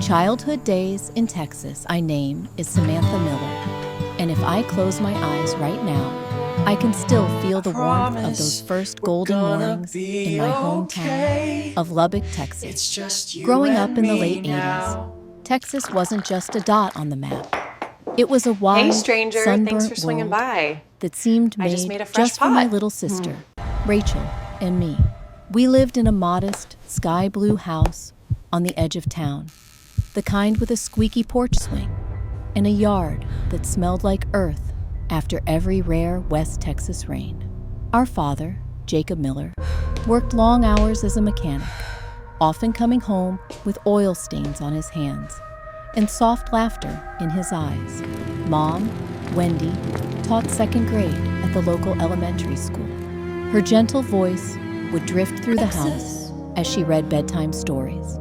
childhood days in Texas I name is Samantha Miller. And if I close my eyes right now, I can still feel the warmth of those first golden mornings in my hometown of Lubbock, Texas. Growing up in the late 80s, Texas wasn't just a dot on the map. It was a wide, hey stranger, sunburnt thanks for swinging world by. that seemed I made just made a fresh just for my pot. little sister, Rachel, and me. We lived in a modest, sky blue house on the edge of town, the kind with a squeaky porch swing and a yard that smelled like earth after every rare West Texas rain. Our father, Jacob Miller, worked long hours as a mechanic, often coming home with oil stains on his hands and soft laughter in his eyes. Mom, Wendy, taught second grade at the local elementary school. Her gentle voice would drift through the house as she read bedtime stories,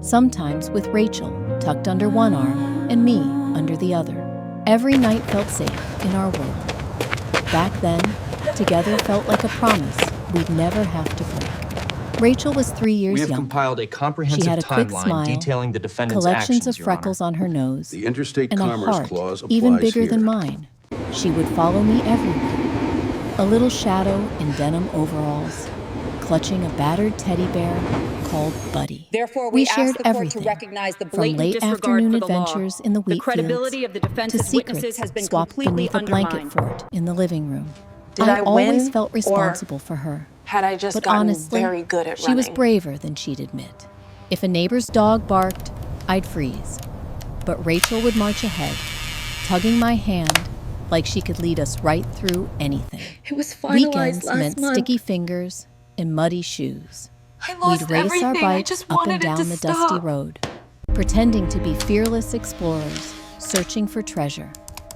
sometimes with Rachel tucked under one arm and me under the other. Every night felt safe in our world. Back then, together felt like a promise we'd never have to break. Rachel was 3 years We have younger. compiled a comprehensive She had a quick timeline smile, detailing the defendant's collections actions, of Your freckles Honor. on her nose, The Interstate and a Commerce heart Clause applies even bigger here. than mine. She would follow me everywhere. A little shadow in denim overalls, clutching a battered teddy bear called Buddy. Therefore, we shared ask the court everything, to recognize the from blatant late disregard afternoon for the law. adventures in the wheat The credibility fields of the to defense's witnesses secrets has been swapped completely beneath a blanket undermined. fort in the living room. Did I always win, felt or responsible for her. Had I just But gotten honestly, very good at she running? was braver than she'd admit. If a neighbor's dog barked, I'd freeze. But Rachel would march ahead, tugging my hand like she could lead us right through anything. It was finalized Weekends last meant month. sticky fingers and muddy shoes. I lost We'd race everything. our I bikes just up wanted and it down to the stop. dusty road, pretending to be fearless explorers, searching for treasure.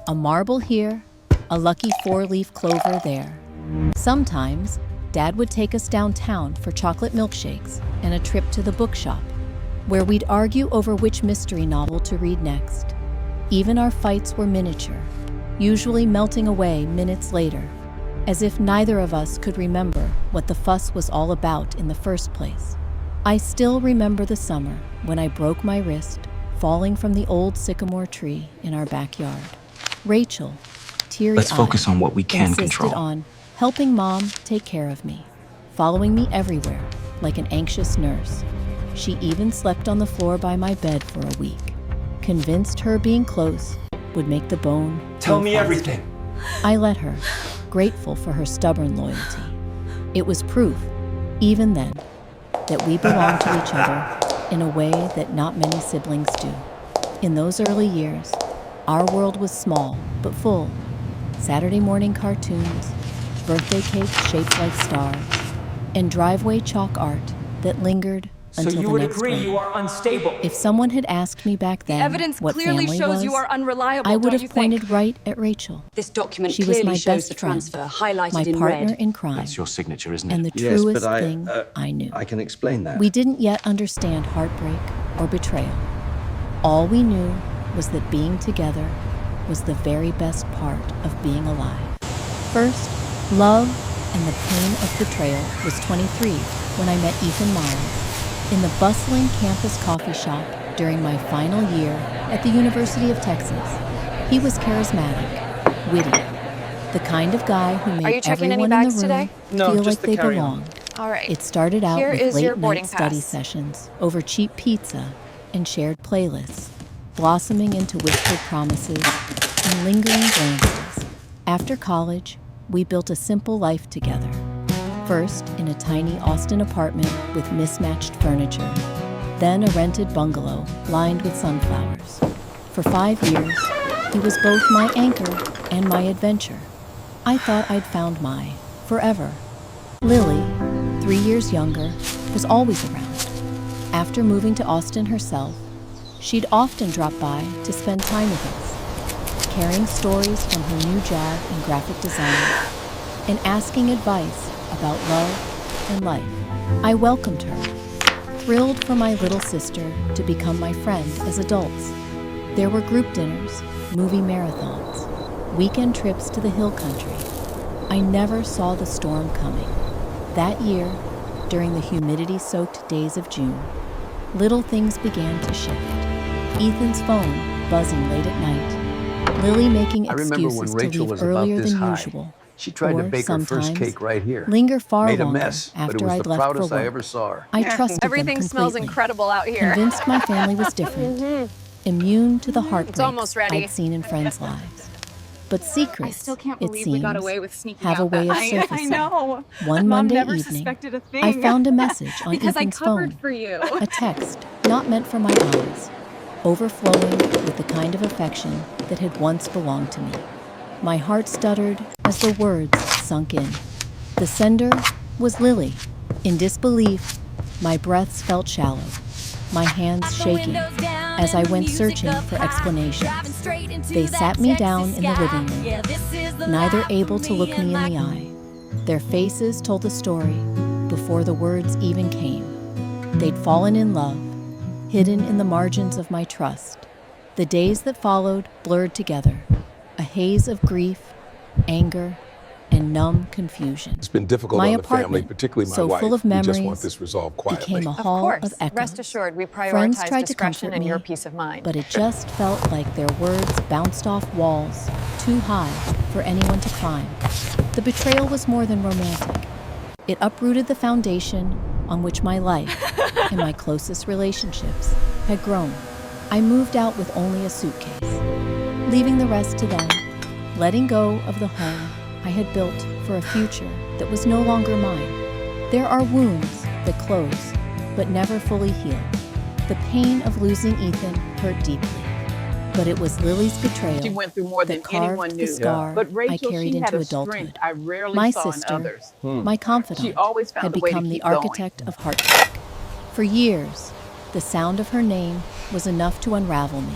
A marble here, a lucky four-leaf clover there. Sometimes, Dad would take us downtown for chocolate milkshakes and a trip to the bookshop, where we'd argue over which mystery novel to read next. Even our fights were miniature, usually melting away minutes later, as if neither of us could remember what the fuss was all about in the first place. I still remember the summer when I broke my wrist falling from the old sycamore tree in our backyard. Rachel, teary-eyed, Let's focus on what we can insisted control. on helping Mom take care of me, following me everywhere like an anxious nurse. She even slept on the floor by my bed for a week, convinced her being close would make the bone Tell heal me faster. everything. I let her, grateful for her stubborn loyalty. It was proof, even then, that we belonged to each other in a way that not many siblings do. In those early years, our world was small but full. Saturday morning cartoons, birthday cakes shaped like stars, and driveway chalk art that lingered So until you the would next agree grade. you are unstable. If someone had asked me back then Evidence what clearly family shows was, you are unreliable, I would don't have you think? pointed right at Rachel. This document She was clearly my shows best the friend, transfer, highlighted my in partner red. in crime, That's your signature, isn't it? and the Yes, truest but thing I knew. I can explain that. We didn't yet understand heartbreak or betrayal. All we knew was that being together was the very best part of being alive. First, love and the pain of betrayal was 23 when I met Ethan Miles in the bustling campus coffee shop during my final year at the University of Texas. He was charismatic, witty, the kind of guy who Are you made checking any everyone in bags the room today? No, feel just like the they carry-on. belonged. All right. It started out Here with is your late-night boarding study pass. sessions over cheap pizza and shared playlists, blossoming into whispered promises and lingering glances. After college, we built a simple life together. First, in a tiny Austin apartment with mismatched furniture, then a rented bungalow lined with sunflowers. For 5 years, he was both my anchor and my adventure. I thought I'd found my forever. Lily, 3 years younger, was always around. After moving to Austin herself, she'd often drop by to spend time with us, carrying stories from her new job in graphic design and asking advice about love and life. I welcomed her, thrilled for my little sister to become my friend as adults. There were group dinners, movie marathons, weekend trips to the hill country. I never saw the storm coming. That year, during the humidity-soaked days of June, little things began to shift. Ethan's phone buzzing late at night, Lily making I remember when excuses to Rachel leave was about earlier this than high. usual, She tried to or bake her first sometimes cake right here. linger far Made a longer mess, but after it was I'd the left for proudest work. I ever saw her. I trusted them Everything completely, smells incredible out here. convinced my family was different, immune to the heartbreaks almost ready. I'd seen in friends' lives. But secrets, I still can't it believe seems, we got away with sneaking have a out way of that night. surfacing. I know. One Mom Monday never evening, suspected a thing. I found a message on because Ethan's I covered phone. for you. A text not meant for my eyes, overflowing with the kind of affection that had once belonged to me. My heart stuttered as the words sunk in. The sender was Lily. In disbelief, my breaths felt shallow, my hands shaking as I went searching for explanations. They sat me down in the living room, neither able to look me in the eye. Their faces told the story before the words even came. They'd fallen in love, hidden in the margins of my trust. The days that followed blurred together, a haze of grief, anger, and numb confusion. It's been difficult My on the family, apartment, particularly my so wife. full of We just want memories, this resolved quietly. became a Of hall course. of echoes. Rest assured, we Friends prioritize tried to discretion comfort and me, your peace of mind. but it just felt like their words bounced off walls too high for anyone to climb. The betrayal was more than romantic. It uprooted the foundation on which my life and my closest relationships had grown. I moved out with only a suitcase, leaving the rest to them, letting go of the home I had built for a future that was no longer mine. There are wounds that close, but never fully heal. The pain of losing Ethan hurt deeply, but it was Lily's betrayal She went through more than that carved anyone the knew. scar But Rachel, I carried she into had a adulthood. strength I rarely My saw sister, in others. my confidant, She always found had a way to become the keep going. architect of heartbreak. For years, the sound of her name was enough to unravel me.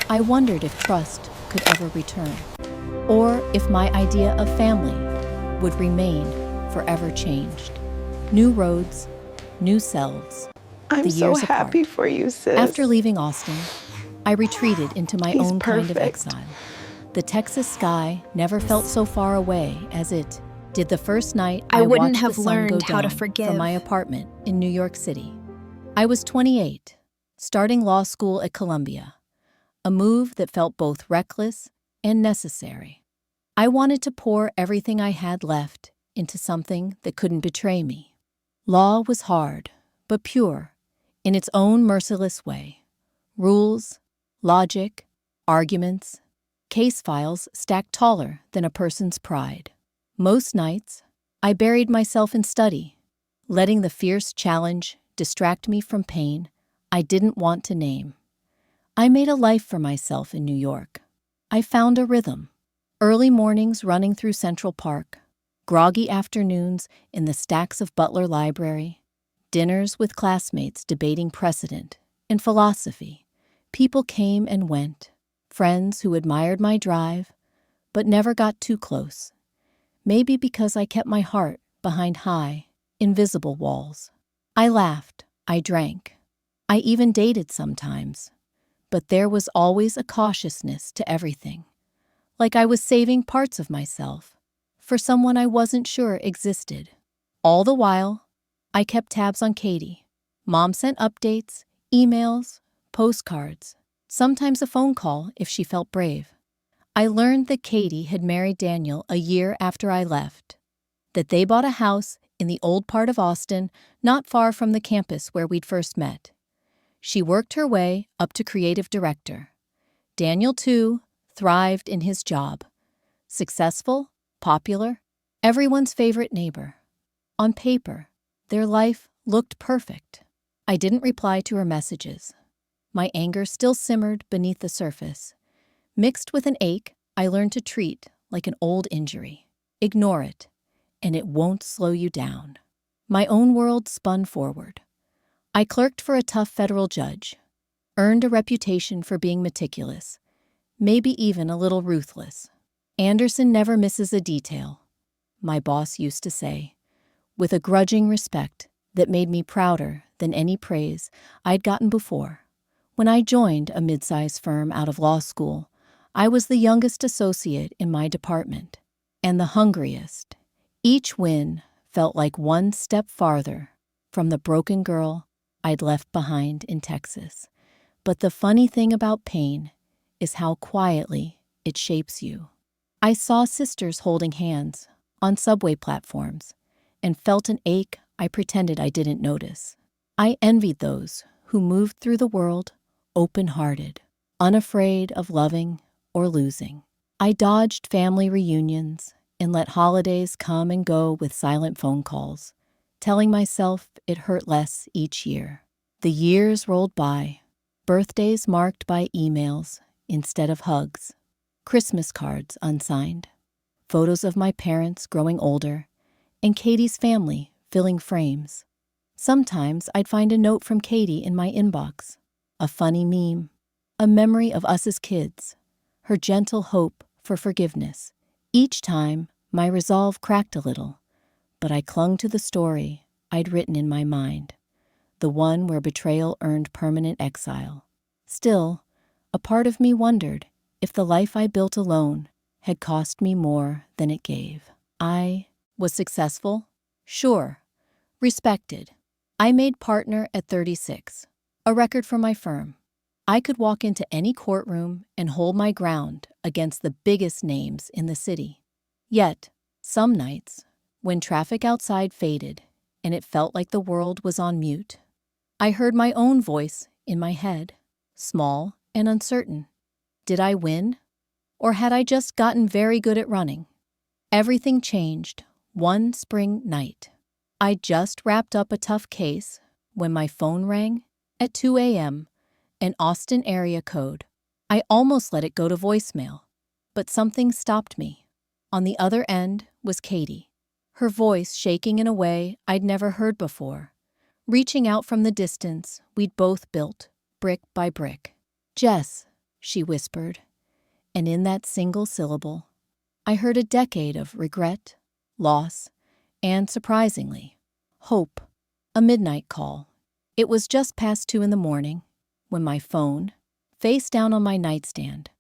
I wondered if trust could ever return, or if my idea of family would remain forever changed. New roads, new selves. I'm the so years happy apart. for you, sis. After leaving Austin, I retreated into my He's own kind of perfect. exile. The Texas sky never felt so far away as it did the first night I wouldn't watched have the sun go learned how to down forgive. from my apartment in New York City. I was 28, starting law school at Columbia, a move that felt both reckless and necessary. I wanted to pour everything I had left into something that couldn't betray me. Law was hard, but pure, in its own merciless way. Rules, logic, arguments, case files stacked taller than a person's pride. Most nights, I buried myself in study, letting the fierce challenge distract me from pain I didn't want to name. I made a life for myself in New York. I found a rhythm. Early mornings running through Central Park, groggy afternoons in the stacks of Butler Library, dinners with classmates debating precedent and philosophy. People came and went, friends who admired my drive, but never got too close. Maybe because I kept my heart behind high, invisible walls. I laughed, I drank, I even dated sometimes, but there was always a cautiousness to everything, like I was saving parts of myself for someone I wasn't sure existed. All the while, I kept tabs on Katie. Mom sent updates, emails, postcards, sometimes a phone call if she felt brave. I learned that Katie had married Daniel a year after I left, that they bought a house in the old part of Austin, not far from the campus where we'd first met. She worked her way up to creative director. Daniel, too, thrived in his job. Successful, popular, everyone's favorite neighbor. On paper, their life looked perfect. I didn't reply to her messages. My anger still simmered beneath the surface. Mixed with an ache I learned to treat like an old injury. Ignore it, and it won't slow you down. My own world spun forward. I clerked for a tough federal judge, earned a reputation for being meticulous, maybe even a little ruthless. Anderson never misses a detail, my boss used to say, with a grudging respect that made me prouder than any praise I'd gotten before. When I joined a mid-sized firm out of law school, I was the youngest associate in my department, and the hungriest. Each win felt like one step farther from the broken girl I'd left behind in Texas. But the funny thing about pain is how quietly it shapes you. I saw sisters holding hands on subway platforms and felt an ache I pretended I didn't notice. I envied those who moved through the world open-hearted, unafraid of loving or losing. I dodged family reunions and let holidays come and go with silent phone calls, telling myself it hurt less each year. The years rolled by, birthdays marked by emails instead of hugs, Christmas cards unsigned, photos of my parents growing older, and Katie's family filling frames. Sometimes I'd find a note from Katie in my inbox, a funny meme, a memory of us as kids, her gentle hope for forgiveness. Each time, my resolve cracked a little, but I clung to the story I'd written in my mind, the one where betrayal earned permanent exile. Still, a part of me wondered if the life I built alone had cost me more than it gave. I was successful? Sure. Respected. I made partner at 36, a record for my firm. I could walk into any courtroom and hold my ground against the biggest names in the city. Yet, some nights, when traffic outside faded and it felt like the world was on mute, I heard my own voice in my head, small and uncertain. Did I win? Or had I just gotten very good at running? Everything changed one spring night. I just wrapped up a tough case when my phone rang at 2 a.m., an Austin area code. I almost let it go to voicemail, but something stopped me. On the other end was Katie, her voice shaking in a way I'd never heard before, reaching out from the distance we'd both built, brick by brick. "Jess," she whispered, and in that single syllable, I heard a decade of regret, loss, and, surprisingly, hope. A midnight call. It was just past 2 in the morning when my phone, face down on my nightstand,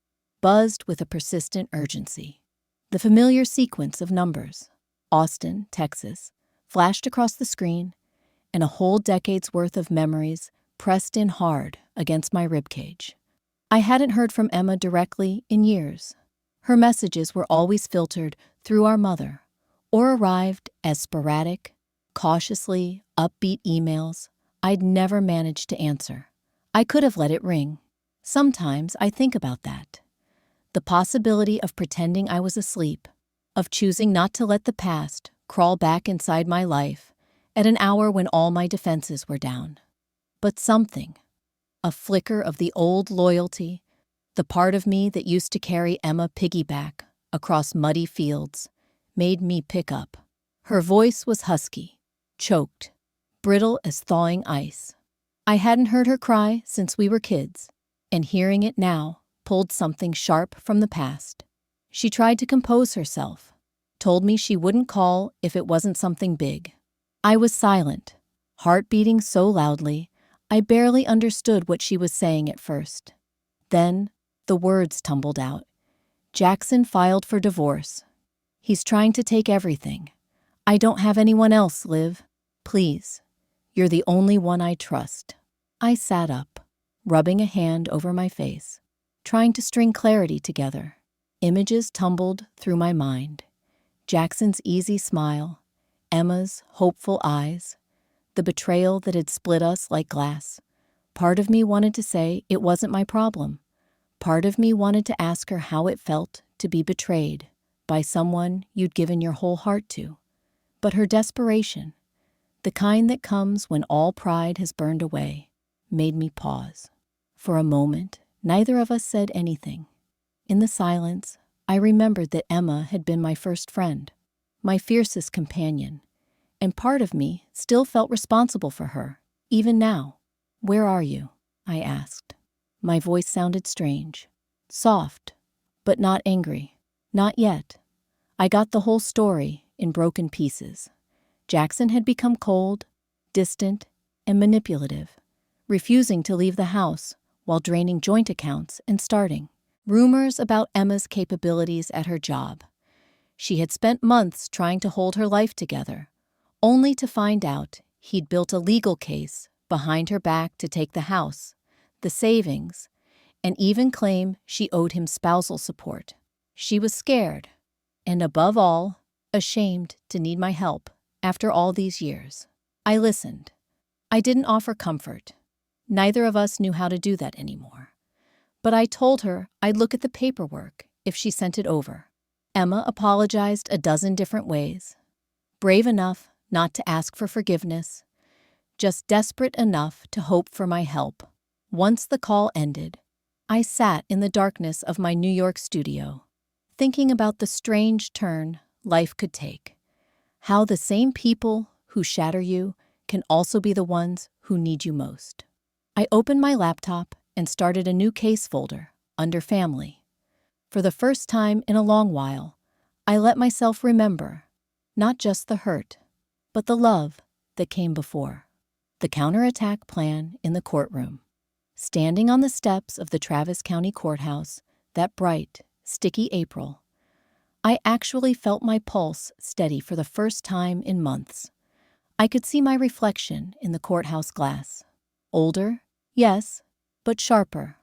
buzzed with a persistent urgency. The familiar sequence of numbers, Austin, Texas, flashed across the screen, and a whole decade's worth of memories pressed in hard against my ribcage. I hadn't heard from Emma directly in years. Her messages were always filtered through our mother, or arrived as sporadic, cautiously upbeat emails I'd never managed to answer. I could have let it ring. Sometimes I think about that. The possibility of pretending I was asleep, of choosing not to let the past crawl back inside my life at an hour when all my defenses were down. But something, a flicker of the old loyalty, the part of me that used to carry Emma piggyback across muddy fields, made me pick up. Her voice was husky, choked, brittle as thawing ice. I hadn't heard her cry since we were kids, and hearing it now pulled something sharp from the past. She tried to compose herself, told me she wouldn't call if it wasn't something big. I was silent, heart beating so loudly I barely understood what she was saying at first. Then the words tumbled out. "Jackson filed for divorce. He's trying to take everything. I don't have anyone else, Liv. Please, you're the only one I trust." I sat up, rubbing a hand over my face, trying to string clarity together. Images tumbled through my mind. Jackson's easy smile, Emma's hopeful eyes, the betrayal that had split us like glass. Part of me wanted to say it wasn't my problem. Part of me wanted to ask her how it felt to be betrayed by someone you'd given your whole heart to. But her desperation, the kind that comes when all pride has burned away, made me pause. For a moment, neither of us said anything. In the silence, I remembered that Emma had been my first friend, my fiercest companion, and part of me still felt responsible for her, even now. "Where are you?" I asked. My voice sounded strange, soft, but not angry. Not yet. I got the whole story in broken pieces. Jackson had become cold, distant, and manipulative, refusing to leave the house while draining joint accounts and starting rumors about Emma's capabilities at her job. She had spent months trying to hold her life together, only to find out he'd built a legal case behind her back to take the house, the savings, and even claim she owed him spousal support. She was scared, and above all, ashamed to need my help after all these years. I listened. I didn't offer comfort. Neither of us knew how to do that anymore. But I told her I'd look at the paperwork if she sent it over. Emma apologized a dozen different ways, brave enough not to ask for forgiveness, just desperate enough to hope for my help. Once the call ended, I sat in the darkness of my New York studio, thinking about the strange turn life could take, how the same people who shatter you can also be the ones who need you most. I opened my laptop and started a new case folder under Family. For the first time in a long while, I let myself remember not just the hurt, but the love that came before. The counterattack plan in the courtroom. Standing on the steps of the Travis County Courthouse that bright, sticky April, I actually felt my pulse steady for the first time in months. I could see my reflection in the courthouse glass. Older, yes, but sharper,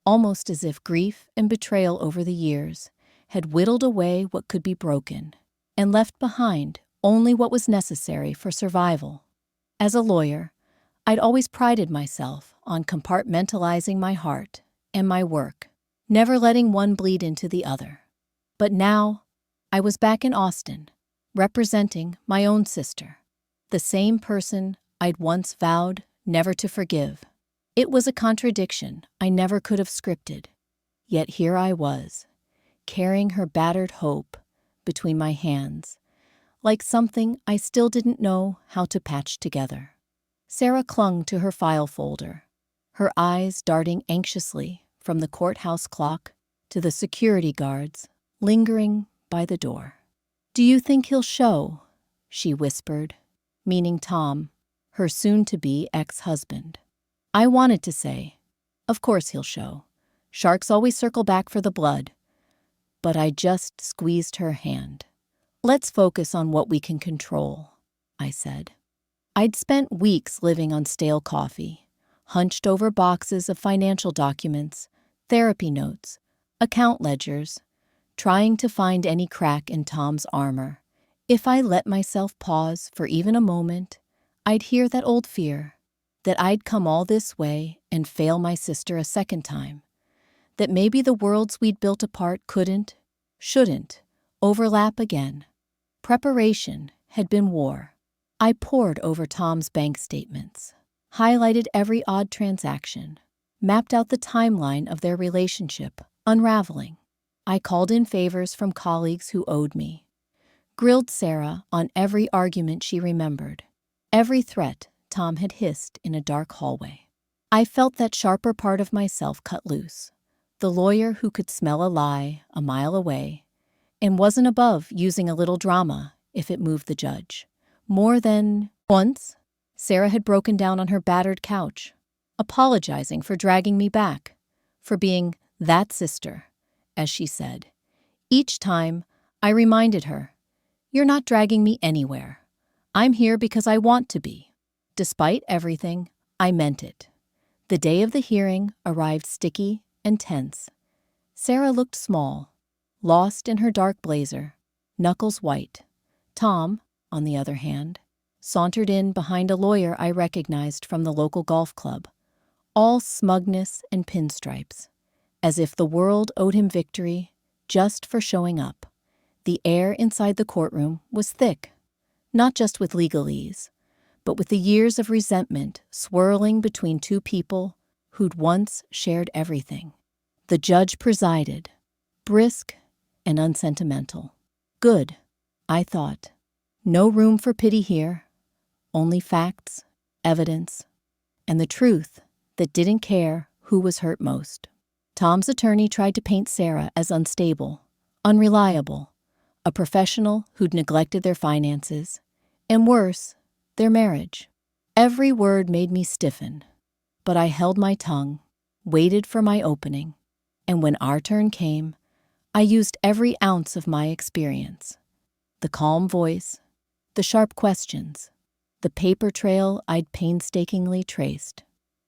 almost as if grief and betrayal over the years had whittled away what could be broken and left behind only what was necessary for survival. As a lawyer, I'd always prided myself on compartmentalizing my heart and my work, never letting one bleed into the other. But now, I was back in Austin, representing my own sister, the same person I'd once vowed never to forgive. It was a contradiction I never could have scripted. Yet here I was, carrying her battered hope between my hands, like something I still didn't know how to patch together. Sarah clung to her file folder, her eyes darting anxiously from the courthouse clock to the security guards lingering by the door. "Do you think he'll show?" she whispered, meaning Tom, her soon-to-be ex-husband. I wanted to say, "Of course he'll show. Sharks always circle back for the blood." But I just squeezed her hand. "Let's focus on what we can control," I said. I'd spent weeks living on stale coffee, hunched over boxes of financial documents, therapy notes, account ledgers, trying to find any crack in Tom's armor. If I let myself pause for even a moment, I'd hear that old fear, that I'd come all this way and fail my sister a second time, that maybe the worlds we'd built apart shouldn't, overlap again. Preparation had been war. I pored over Tom's bank statements, highlighted every odd transaction, mapped out the timeline of their relationship, unraveling. I called in favors from colleagues who owed me, grilled Sarah on every argument she remembered, every threat Tom had hissed in a dark hallway. I felt that sharper part of myself cut loose, the lawyer who could smell a lie a mile away and wasn't above using a little drama if it moved the judge. More than once, Sarah had broken down on her battered couch, apologizing for dragging me back, for being that sister, as she said. Each time, I reminded her, "You're not dragging me anywhere. I'm here because I want to be." Despite everything, I meant it. The day of the hearing arrived sticky and tense. Sarah looked small, lost in her dark blazer, knuckles white. Tom, on the other hand, sauntered in behind a lawyer I recognized from the local golf club, all smugness and pinstripes, as if the world owed him victory just for showing up. The air inside the courtroom was thick, not just with legalese, but with the years of resentment swirling between two people who'd once shared everything. The judge presided, brisk and unsentimental. Good, I thought. No room for pity here, only facts, evidence, and the truth that didn't care who was hurt most. Tom's attorney tried to paint Sarah as unstable, unreliable, a professional who'd neglected their finances, and worse, their marriage. Every word made me stiffen, but I held my tongue, waited for my opening, and when our turn came, I used every ounce of my experience. The calm voice, the sharp questions, the paper trail I'd painstakingly traced.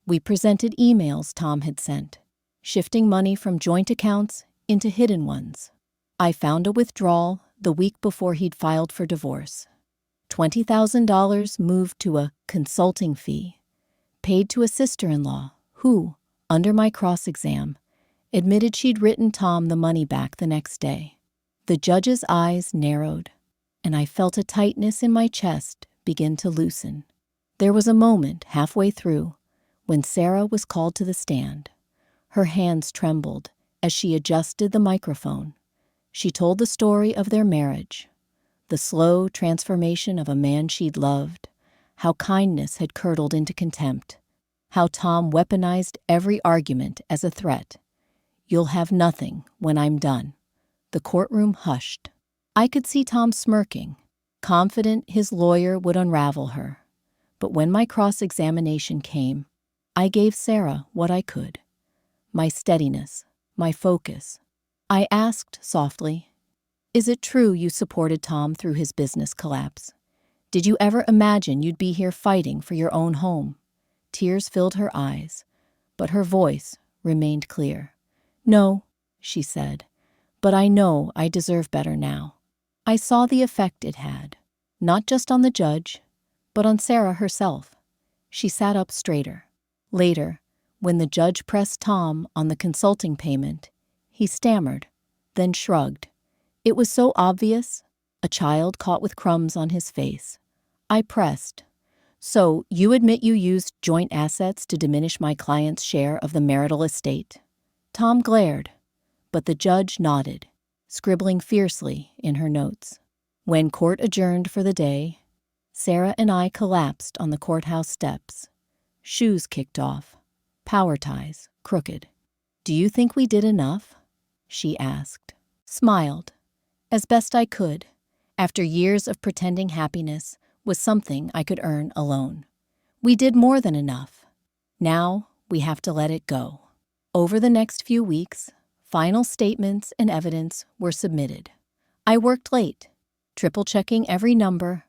We presented emails Tom had sent, shifting money from joint accounts into hidden ones. I found a withdrawal the week before he'd filed for divorce. $20,000 moved to a consulting fee, paid to a sister-in-law who, under my cross-exam, admitted she'd written Tom the money back the next day. The judge's eyes narrowed, and I felt a tightness in my chest begin to loosen. There was a moment halfway through when Sarah was called to the stand. Her hands trembled as she adjusted the microphone. She told the story of their marriage, the slow transformation of a man she'd loved, how kindness had curdled into contempt, how Tom weaponized every argument as a threat. "You'll have nothing when I'm done." The courtroom hushed. I could see Tom smirking, confident his lawyer would unravel her. But when my cross-examination came, I gave Sarah what I could. My steadiness, my focus. I asked softly, "Is it true you supported Tom through his business collapse? Did you ever imagine you'd be here fighting for your own home?" Tears filled her eyes, but her voice remained clear. "No," she said, "but I know I deserve better now." I saw the effect it had, not just on the judge, but on Sarah herself. She sat up straighter. Later, when the judge pressed Tom on the consulting payment, he stammered, then shrugged. It was so obvious, a child caught with crumbs on his face. I pressed, "So you admit you used joint assets to diminish my client's share of the marital estate?" Tom glared, but the judge nodded, scribbling fiercely in her notes. When court adjourned for the day, Sarah and I collapsed on the courthouse steps. Shoes kicked off, power ties crooked. "Do you think we did enough?" she asked. Smiled, as best I could, after years of pretending happiness was something I could earn alone. "We did more than enough. Now we have to let it go." Over the next few weeks, final statements and evidence were submitted. I worked late, triple-checking every number,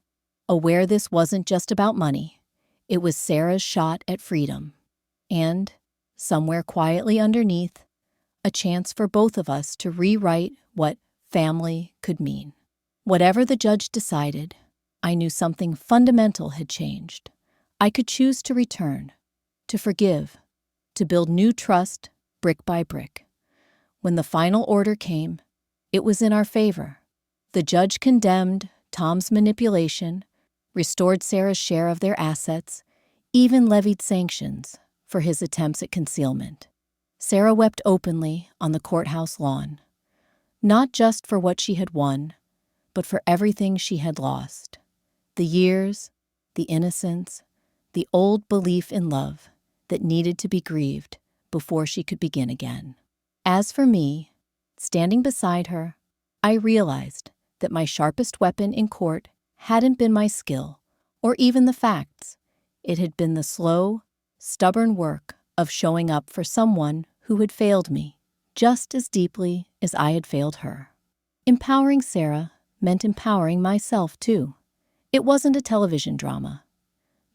aware this wasn't just about money. It was Sarah's shot at freedom. And, somewhere quietly underneath, a chance for both of us to rewrite what family could mean. Whatever the judge decided, I knew something fundamental had changed. I could choose to return, to forgive, to build new trust brick by brick. When the final order came, it was in our favor. The judge condemned Tom's manipulation, restored Sarah's share of their assets, even levied sanctions for his attempts at concealment. Sarah wept openly on the courthouse lawn, not just for what she had won, but for everything she had lost. The years, the innocence, the old belief in love that needed to be grieved before she could begin again. As for me, standing beside her, I realized that my sharpest weapon in court hadn't been my skill or even the facts. It had been the slow, stubborn work of showing up for someone who had failed me just as deeply as I had failed her. Empowering Sarah meant empowering myself, too. It wasn't a television drama.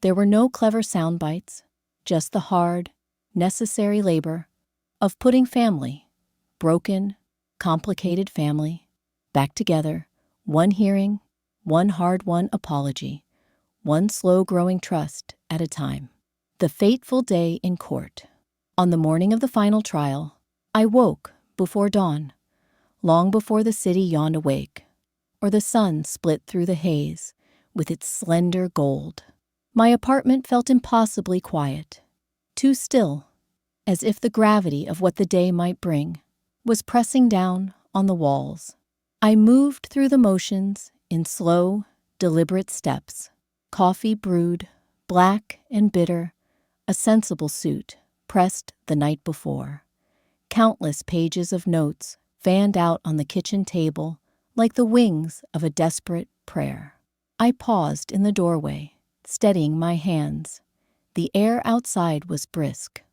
There were no clever sound bites, just the hard, necessary labor of putting family, broken, complicated family, back together, one hearing, one hard-won apology, one slow-growing trust at a time. The fateful day in court. On the morning of the final trial, I woke before dawn, long before the city yawned awake, or the sun split through the haze with its slender gold. My apartment felt impossibly quiet, too still, as if the gravity of what the day might bring was pressing down on the walls. I moved through the motions in slow, deliberate steps. Coffee brewed, black and bitter, a sensible suit pressed the night before. Countless pages of notes fanned out on the kitchen table like the wings of a desperate prayer. I paused in the doorway, steadying my hands. The air outside was brisk,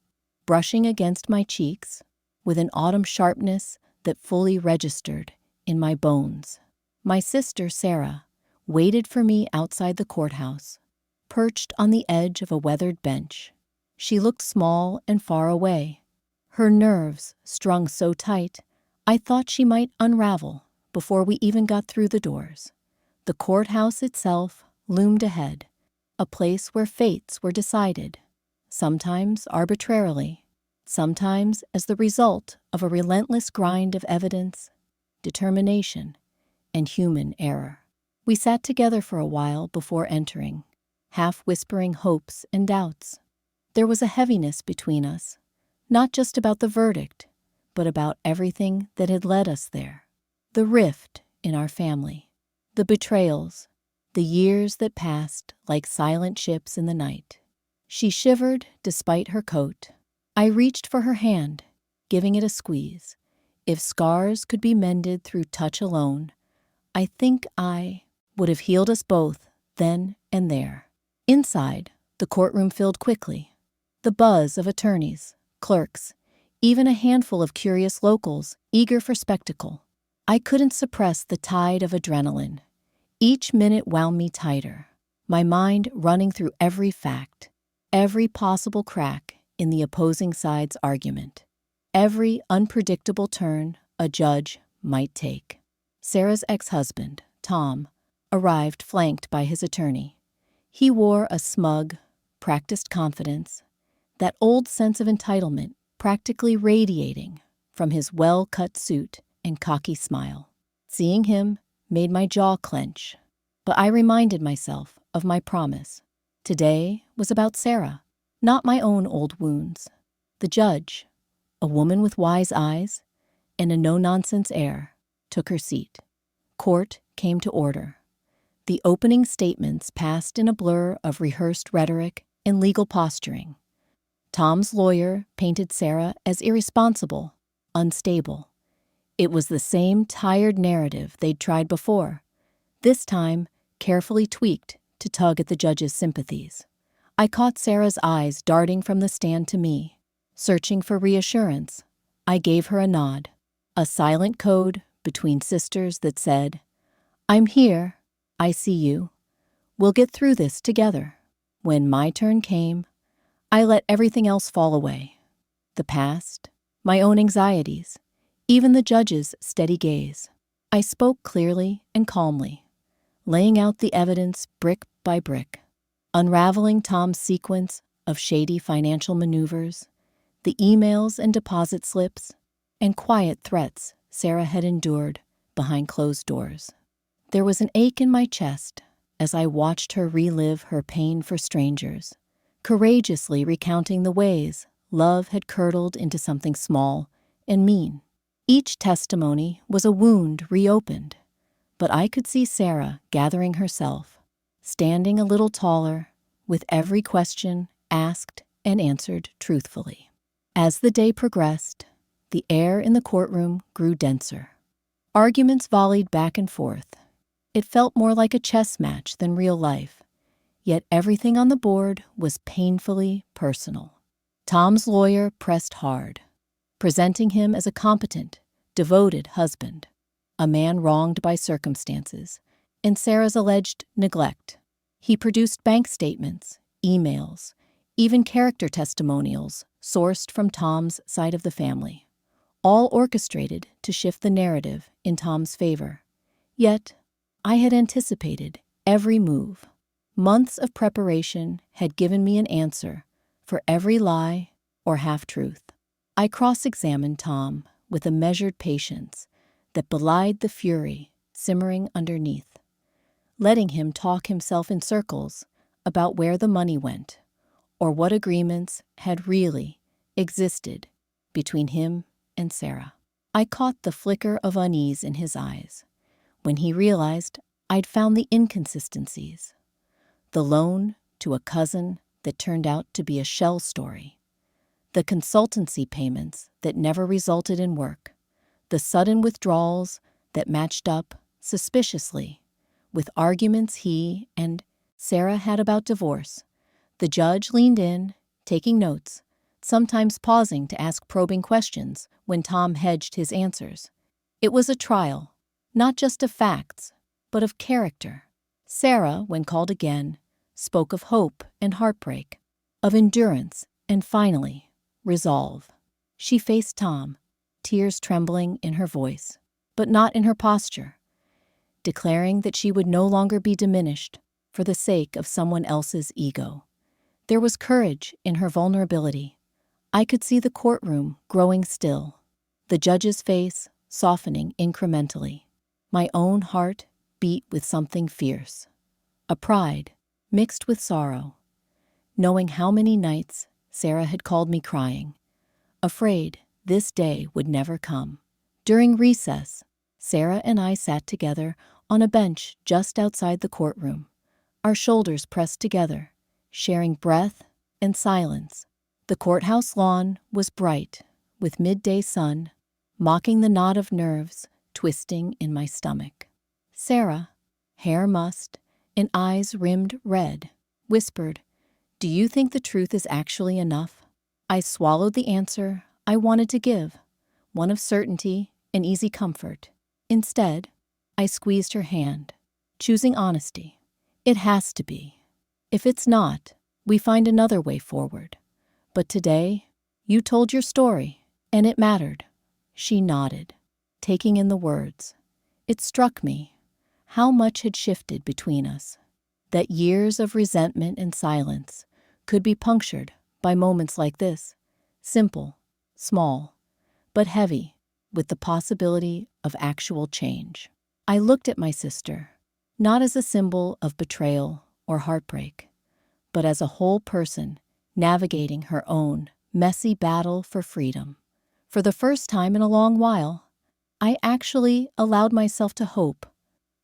brushing against my cheeks with an autumn sharpness that fully registered in my bones. My sister, Sarah, waited for me outside the courthouse, perched on the edge of a weathered bench. She looked small and far away, her nerves strung so tight I thought she might unravel before we even got through the doors. The courthouse itself loomed ahead, a place where fates were decided, sometimes arbitrarily, sometimes as the result of a relentless grind of evidence, determination, and human error. We sat together for a while before entering, half whispering hopes and doubts. There was a heaviness between us, not just about the verdict, but about everything that had led us there. The rift in our family, the betrayals, the years that passed like silent ships in the night. She shivered despite her coat. I reached for her hand, giving it a squeeze. If scars could be mended through touch alone, I think I would have healed us both then and there. Inside, the courtroom filled quickly. The buzz of attorneys, clerks, even a handful of curious locals eager for spectacle. I couldn't suppress the tide of adrenaline. Each minute wound me tighter, my mind running through every fact, every possible crack in the opposing side's argument, every unpredictable turn a judge might take. Sarah's ex-husband, Tom, arrived flanked by his attorney. He wore a smug, practiced confidence, that old sense of entitlement practically radiating from his well-cut suit and cocky smile. Seeing him made my jaw clench, but I reminded myself of my promise. Today was about Sarah, not my own old wounds. The judge, a woman with wise eyes and a no-nonsense air, took her seat. Court came to order. The opening statements passed in a blur of rehearsed rhetoric and legal posturing. Tom's lawyer painted Sarah as irresponsible, unstable. It was the same tired narrative they'd tried before, this time carefully tweaked to tug at the judge's sympathies. I caught Sarah's eyes darting from the stand to me. Searching for reassurance, I gave her a nod, a silent code between sisters that said, "I'm here, I see you. We'll get through this together." When my turn came, I let everything else fall away. The past, my own anxieties, even the judge's steady gaze. I spoke clearly and calmly, laying out the evidence brick by brick, unraveling Tom's sequence of shady financial maneuvers, the emails and deposit slips, and quiet threats Sarah had endured behind closed doors. There was an ache in my chest as I watched her relive her pain for strangers, courageously recounting the ways love had curdled into something small and mean. Each testimony was a wound reopened, but I could see Sarah gathering herself, standing a little taller, with every question asked and answered truthfully. As the day progressed, the air in the courtroom grew denser. Arguments volleyed back and forth. It felt more like a chess match than real life, yet everything on the board was painfully personal. Tom's lawyer pressed hard, presenting him as a competent, devoted husband, a man wronged by circumstances, and Sarah's alleged neglect. He produced bank statements, emails, even character testimonials sourced from Tom's side of the family, all orchestrated to shift the narrative in Tom's favor. Yet, I had anticipated every move. Months of preparation had given me an answer for every lie or half-truth. I cross-examined Tom with a measured patience that belied the fury simmering underneath, letting him talk himself in circles about where the money went or what agreements had really existed between him and Sarah. I caught the flicker of unease in his eyes when he realized I'd found the inconsistencies. The loan to a cousin that turned out to be a shell story, the consultancy payments that never resulted in work, the sudden withdrawals that matched up suspiciously with arguments he and Sarah had about divorce. The judge leaned in, taking notes, sometimes pausing to ask probing questions when Tom hedged his answers. It was a trial, not just of facts, but of character. Sarah, when called again, spoke of hope and heartbreak, of endurance And finally, resolve. She faced Tom, tears trembling in her voice, but not in her posture, declaring that she would no longer be diminished for the sake of someone else's ego. There was courage in her vulnerability. I could see the courtroom growing still, the judge's face softening incrementally. My own heart beat with something fierce, a pride mixed with sorrow, knowing how many nights Sarah had called me crying, afraid this day would never come. During recess, Sarah and I sat together on a bench just outside the courtroom, our shoulders pressed together, sharing breath and silence. The courthouse lawn was bright, with midday sun mocking the knot of nerves twisting in my stomach. Sarah, hair mussed and eyes rimmed red, whispered, "Do you think the truth is actually enough?" I swallowed the answer I wanted to give, one of certainty and easy comfort. Instead, I squeezed her hand, choosing honesty. It has to be. If it's not, we find another way forward. But today, you told your story, and it mattered. She nodded, taking in the words. It struck me how much had shifted between us, that years of resentment and silence could be punctured by moments like this, simple, small, but heavy with the possibility of actual change. I looked at my sister, not as a symbol of betrayal or heartbreak, but as a whole person navigating her own messy battle for freedom. For the first time in a long while, I actually allowed myself to hope.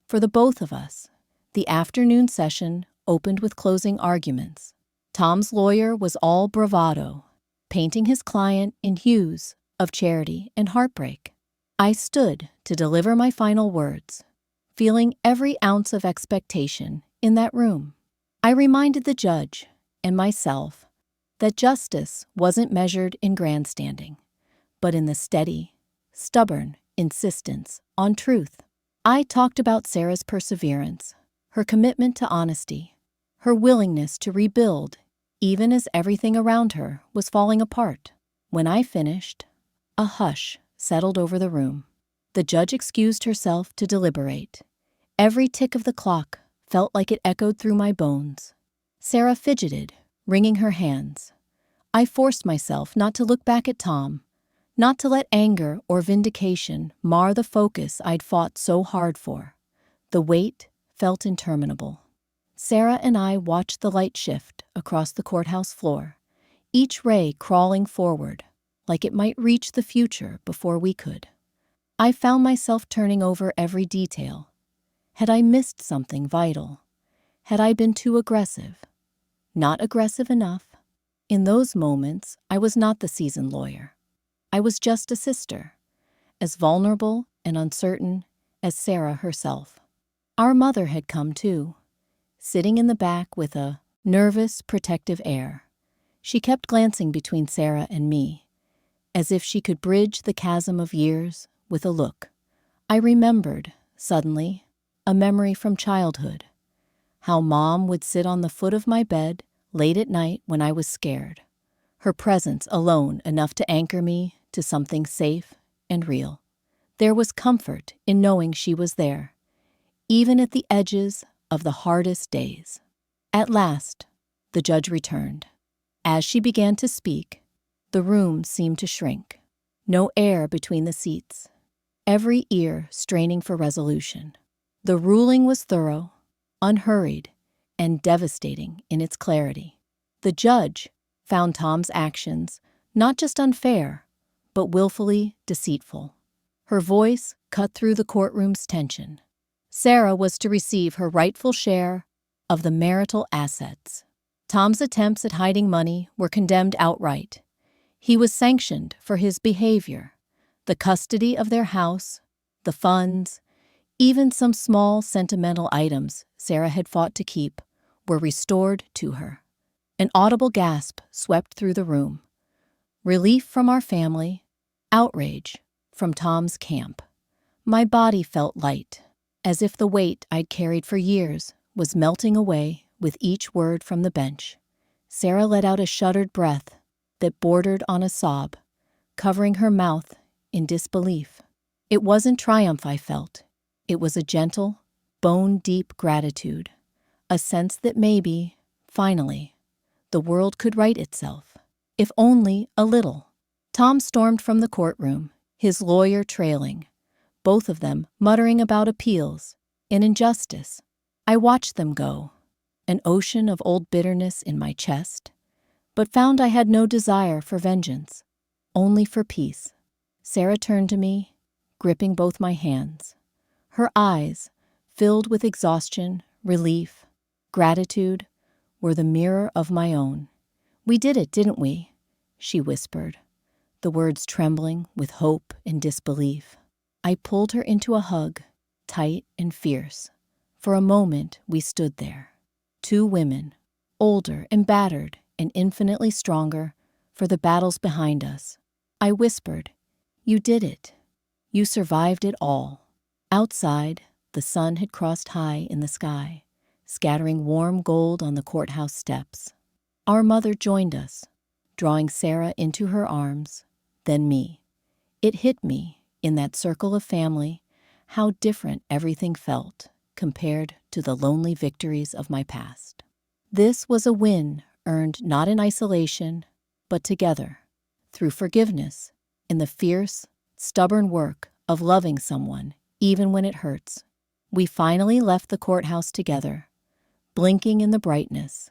For the both of us, the afternoon session opened with closing arguments. Tom's lawyer was all bravado, painting his client in hues of charity and heartbreak. I stood to deliver my final words, feeling every ounce of expectation in that room. I reminded the judge and myself that justice wasn't measured in grandstanding, but in the steady, stubborn insistence on truth. I talked about Sarah's perseverance, her commitment to honesty, her willingness to rebuild even as everything around her was falling apart. When I finished, a hush settled over the room. The judge excused herself to deliberate. Every tick of the clock felt like it echoed through my bones. Sarah fidgeted, wringing her hands. I forced myself not to look back at Tom, not to let anger or vindication mar the focus I'd fought so hard for. The wait felt interminable. Sarah and I watched the light shift across the courthouse floor, each ray crawling forward like it might reach the future before we could. I found myself turning over every detail. Had I missed something vital? Had I been too aggressive? Not aggressive enough? In those moments, I was not the seasoned lawyer. I was just a sister, as vulnerable and uncertain as Sarah herself. Our mother had come too, sitting in the back with a nervous, protective air. She kept glancing between Sarah and me, as if she could bridge the chasm of years with a look. I remembered, suddenly, a memory from childhood, how Mom would sit on the foot of my bed late at night when I was scared, her presence alone enough to anchor me to something safe and real. There was comfort in knowing she was there, even at the edges of the hardest days. At last, the judge returned. As she began to speak, the room seemed to shrink. No air between the seats, every ear straining for resolution. The ruling was thorough, unhurried, and devastating in its clarity. The judge found Tom's actions not just unfair, but willfully deceitful. Her voice cut through the courtroom's tension. Sarah was to receive her rightful share of the marital assets. Tom's attempts at hiding money were condemned outright. He was sanctioned for his behavior. The custody of their house, the funds, even some small sentimental items Sarah had fought to keep, were restored to her. An audible gasp swept through the room. Relief from our family, outrage from Tom's camp. My body felt light, as if the weight I'd carried for years was melting away with each word from the bench. Sarah let out a shuddered breath that bordered on a sob, covering her mouth in disbelief. It wasn't triumph I felt. It was a gentle, bone-deep gratitude, a sense that maybe, finally, the world could right itself, if only a little. Tom stormed from the courtroom, his lawyer trailing, both of them muttering about appeals and injustice. I watched them go, an ocean of old bitterness in my chest, but found I had no desire for vengeance, only for peace. Sarah turned to me, gripping both my hands. Her eyes, filled with exhaustion, relief, gratitude, were the mirror of my own. "We did it, didn't we?" she whispered, the words trembling with hope and disbelief. I pulled her into a hug, tight and fierce. For a moment we stood there, two women, older and battered and infinitely stronger for the battles behind us. I whispered, "You did it. You survived it all." Outside, the sun had crossed high in the sky, scattering warm gold on the courthouse steps. Our mother joined us, drawing Sarah into her arms, then me. It hit me, in that circle of family, how different everything felt compared to the lonely victories of my past. This was a win earned not in isolation, but together, through forgiveness, in the fierce, stubborn work of loving someone, even when it hurts. We finally left the courthouse together, blinking in the brightness,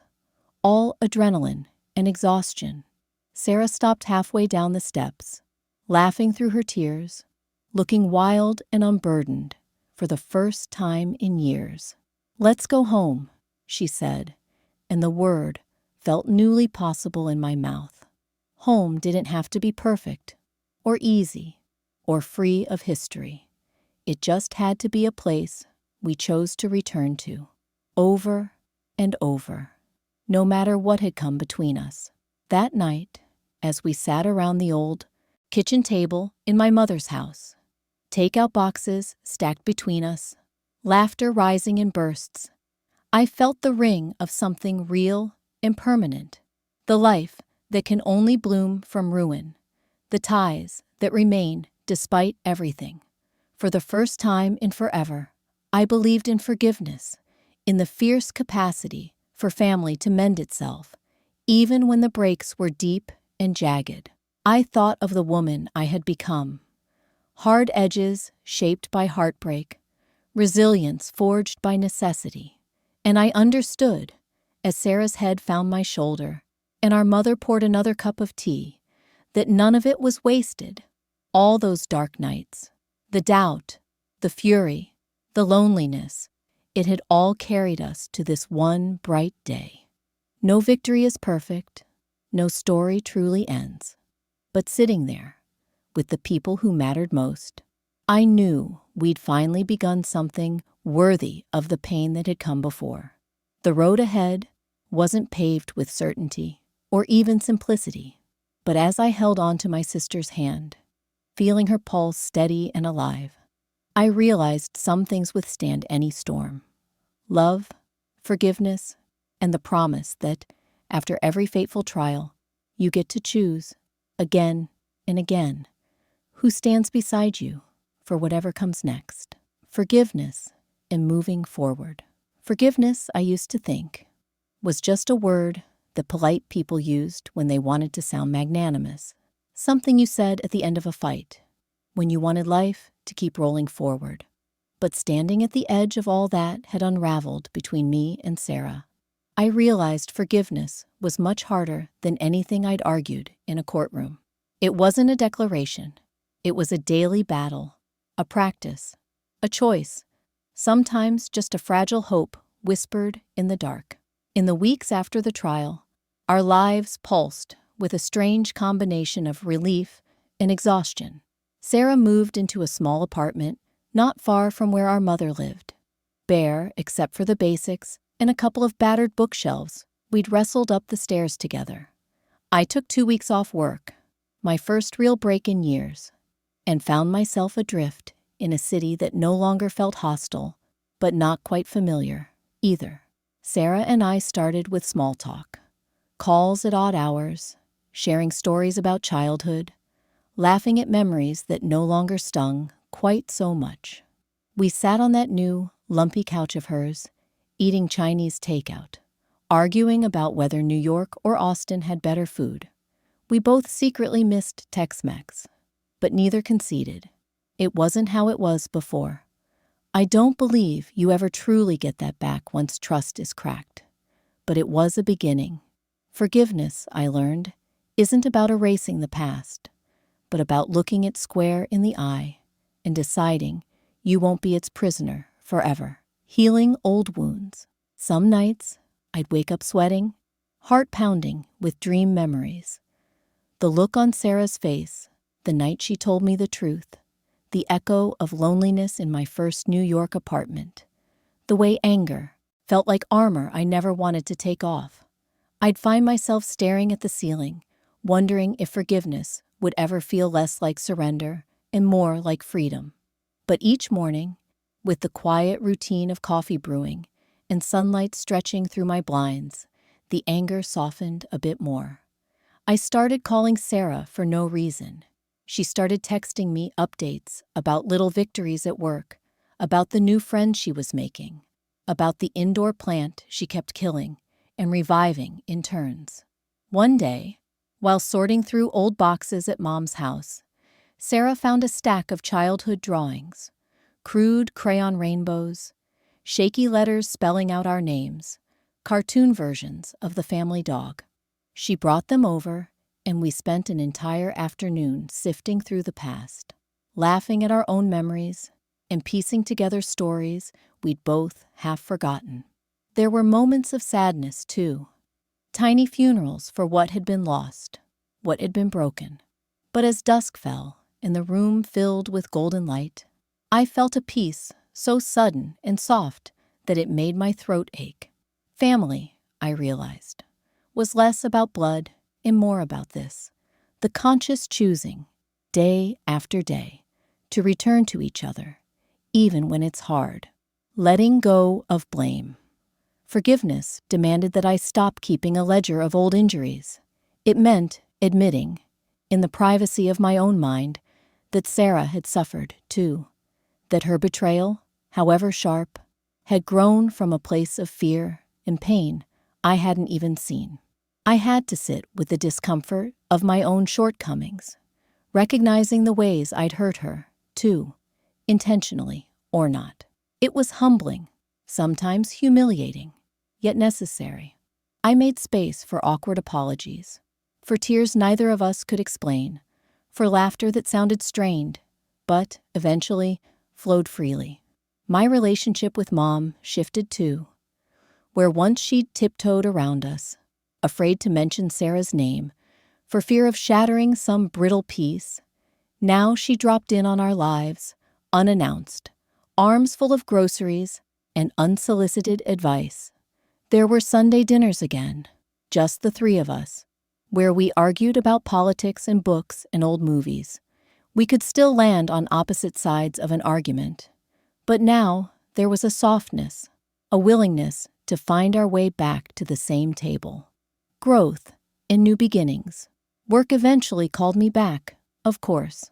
all adrenaline and exhaustion. Sarah stopped halfway down the steps, laughing through her tears, looking wild and unburdened for the first time in years. "Let's go home," she said, and the word felt newly possible in my mouth. Home didn't have to be perfect, or easy, or free of history. It just had to be a place we chose to return to, over and over, no matter what had come between us. That night, as we sat around the old kitchen table in my mother's house, takeout boxes stacked between us, laughter rising in bursts, I felt the ring of something real and permanent, the life that can only bloom from ruin, the ties that remain despite everything. For the first time in forever, I believed in forgiveness, in the fierce capacity for family to mend itself, even when the breaks were deep and jagged. I thought of the woman I had become, hard edges shaped by heartbreak, resilience forged by necessity, and I understood, as Sarah's head found my shoulder and our mother poured another cup of tea, that none of it was wasted. All those dark nights, the doubt, the fury, the loneliness, it had all carried us to this one bright day. No victory is perfect, no story truly ends, but sitting there, with the people who mattered most, I knew we'd finally begun something worthy of the pain that had come before. The road ahead wasn't paved with certainty or even simplicity, but as I held on to my sister's hand, feeling her pulse steady and alive, I realized some things withstand any storm. Love, forgiveness, and the promise that, after every fateful trial, you get to choose, again and again, who stands beside you for whatever comes next. Forgiveness and moving forward. Forgiveness, I used to think, was just a word that polite people used when they wanted to sound magnanimous. Something you said at the end of a fight, when you wanted life to keep rolling forward. But standing at the edge of all that had unraveled between me and Sarah, I realized forgiveness was much harder than anything I'd argued in a courtroom. It wasn't a declaration. It was a daily battle, a practice, a choice, sometimes just a fragile hope whispered in the dark. In the weeks after the trial, our lives pulsed with a strange combination of relief and exhaustion. Sarah moved into a small apartment not far from where our mother lived. Bare except for the basics and a couple of battered bookshelves, we'd wrestled up the stairs together. I took 2 weeks off work, my first real break in years, and found myself adrift in a city that no longer felt hostile, but not quite familiar either. Sarah and I started with small talk, calls at odd hours, sharing stories about childhood, laughing at memories that no longer stung quite so much. We sat on that new, lumpy couch of hers, eating Chinese takeout, arguing about whether New York or Austin had better food. We both secretly missed Tex-Mex, but neither conceded. It wasn't how it was before. I don't believe you ever truly get that back once trust is cracked. But it was a beginning. Forgiveness, I learned, isn't about erasing the past, but about looking it square in the eye and deciding you won't be its prisoner forever. Healing old wounds. Some nights, I'd wake up sweating, heart pounding with dream memories. The look on Sarah's face, the night she told me the truth, the echo of loneliness in my first New York apartment, the way anger felt like armor I never wanted to take off. I'd find myself staring at the ceiling, wondering if forgiveness would ever feel less like surrender and more like freedom. But each morning, with the quiet routine of coffee brewing and sunlight stretching through my blinds, the anger softened a bit more. I started calling Sarah for no reason. She started texting me updates about little victories at work, about the new friends she was making, about the indoor plant she kept killing and reviving in turns. One day, while sorting through old boxes at Mom's house, Sarah found a stack of childhood drawings, crude crayon rainbows, shaky letters spelling out our names, cartoon versions of the family dog. She brought them over, and we spent an entire afternoon sifting through the past, laughing at our own memories and piecing together stories we'd both half forgotten. There were moments of sadness, too. Tiny funerals for what had been lost, what had been broken. But as dusk fell and the room filled with golden light, I felt a peace so sudden and soft that it made my throat ache. Family, I realized, was less about blood and more about this, the conscious choosing, day after day, to return to each other, even when it's hard. Letting go of blame. Forgiveness demanded that I stop keeping a ledger of old injuries. It meant admitting, in the privacy of my own mind, that Sarah had suffered, too, that her betrayal, however sharp, had grown from a place of fear and pain I hadn't even seen. I had to sit with the discomfort of my own shortcomings, recognizing the ways I'd hurt her, too, intentionally or not. It was humbling, sometimes humiliating, yet necessary. I made space for awkward apologies, for tears neither of us could explain, for laughter that sounded strained, but, eventually, flowed freely. My relationship with Mom shifted too. Where once she'd tiptoed around us, afraid to mention Sarah's name, for fear of shattering some brittle piece, now she dropped in on our lives, unannounced, arms full of groceries and unsolicited advice. There were Sunday dinners again, just the three of us, where we argued about politics and books and old movies. We could still land on opposite sides of an argument, but now there was a softness, a willingness to find our way back to the same table. Growth and new beginnings. Work eventually called me back, of course.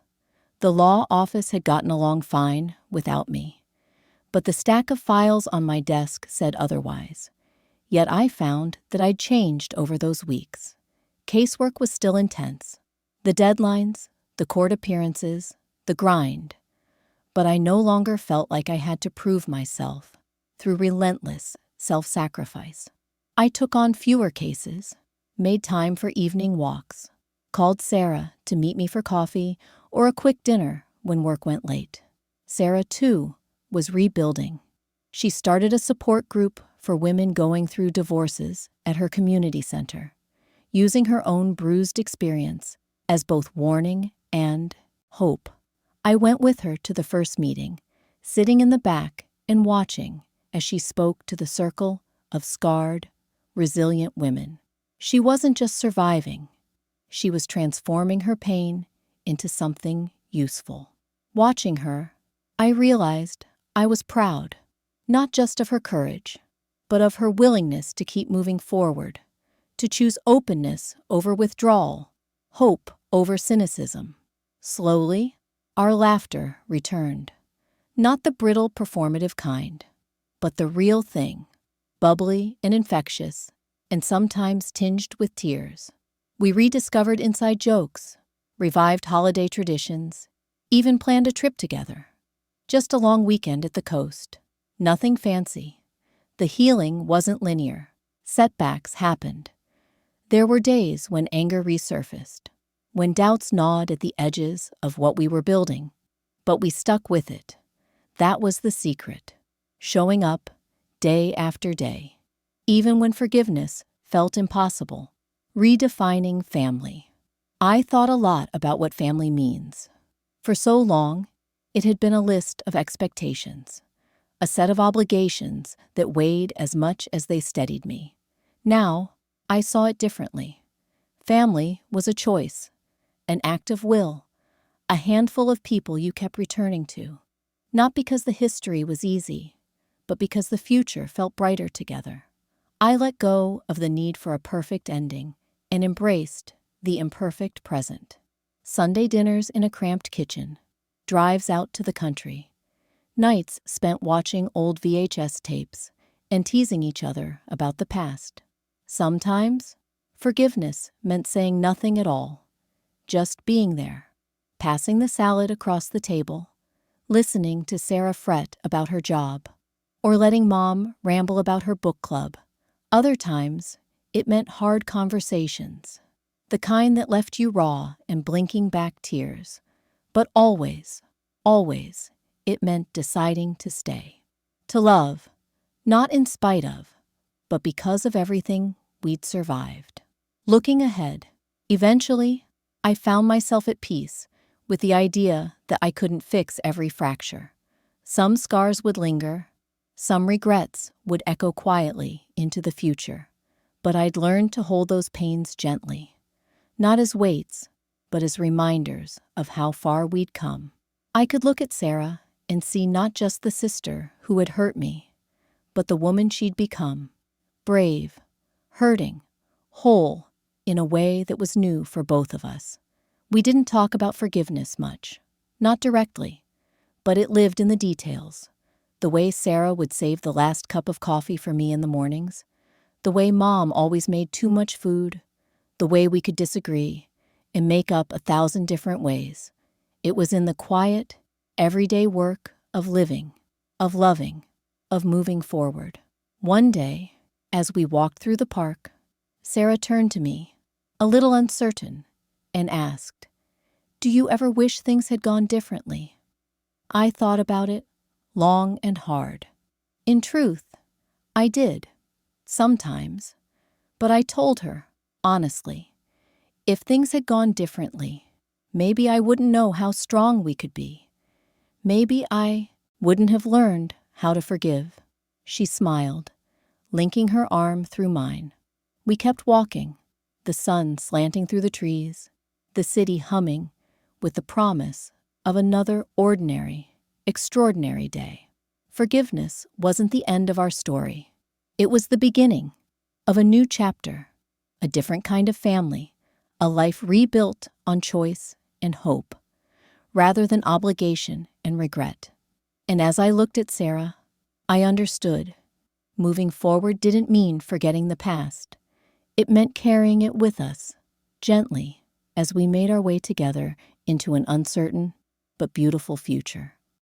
The law office had gotten along fine without me, but the stack of files on my desk said otherwise. Yet I found that I'd changed over those weeks. Casework was still intense. The deadlines, the court appearances, the grind. But I no longer felt like I had to prove myself through relentless self-sacrifice. I took on fewer cases, made time for evening walks, called Sarah to meet me for coffee or a quick dinner when work went late. Sarah, too, was rebuilding. She started a support group for women going through divorces at her community center, using her own bruised experience as both warning and hope. I went with her to the first meeting, sitting in the back and watching as she spoke to the circle of scarred, resilient women. She wasn't just surviving. She was transforming her pain into something useful. Watching her, I realized I was proud, not just of her courage, but of her willingness to keep moving forward, to choose openness over withdrawal, hope over cynicism. Slowly, our laughter returned. Not the brittle performative kind, but the real thing, bubbly and infectious, and sometimes tinged with tears. We rediscovered inside jokes, revived holiday traditions, even planned a trip together. Just a long weekend at the coast. Nothing fancy. The healing wasn't linear. Setbacks happened. There were days when anger resurfaced, when doubts gnawed at the edges of what we were building. But we stuck with it. That was the secret. Showing up day after day, even when forgiveness felt impossible. Redefining family. I thought a lot about what family means. For so long, it had been a list of expectations, a set of obligations that weighed as much as they steadied me. Now, I saw it differently. Family was a choice, an act of will, a handful of people you kept returning to, not because the history was easy, but because the future felt brighter together. I let go of the need for a perfect ending and embraced the imperfect present. Sunday dinners in a cramped kitchen, drives out to the country, nights spent watching old VHS tapes and teasing each other about the past. Sometimes, forgiveness meant saying nothing at all, just being there, passing the salad across the table, listening to Sarah fret about her job, or letting Mom ramble about her book club. Other times, it meant hard conversations, the kind that left you raw and blinking back tears. But always, always, it meant deciding to stay. To love, not in spite of, but because of everything we'd survived. Looking ahead, eventually, I found myself at peace with the idea that I couldn't fix every fracture. Some scars would linger, some regrets would echo quietly into the future. But I'd learned to hold those pains gently, not as weights, but as reminders of how far we'd come. I could look at Sarah and see not just the sister who had hurt me, but the woman she'd become, brave, hurting, whole, in a way that was new for both of us. We didn't talk about forgiveness much, not directly, but it lived in the details. The way Sarah would save the last cup of coffee for me in the mornings, the way Mom always made too much food, the way we could disagree and make up 1,000 different ways. It was in the quiet, everyday work of living, of loving, of moving forward. One day, as we walked through the park, Sarah turned to me, a little uncertain, and asked, "Do you ever wish things had gone differently?" I thought about it, long and hard. In truth, I did. Sometimes. But I told her, honestly, if things had gone differently, maybe I wouldn't know how strong we could be. Maybe I wouldn't have learned how to forgive. She smiled, linking her arm through mine. We kept walking, the sun slanting through the trees, the city humming with the promise of another ordinary, extraordinary day. Forgiveness wasn't the end of our story. It was the beginning of a new chapter, a different kind of family, a life rebuilt on choice and hope, rather than obligation and regret. And as I looked at Sarah, I understood. Moving forward didn't mean forgetting the past. It meant carrying it with us, gently, as we made our way together into an uncertain but beautiful future.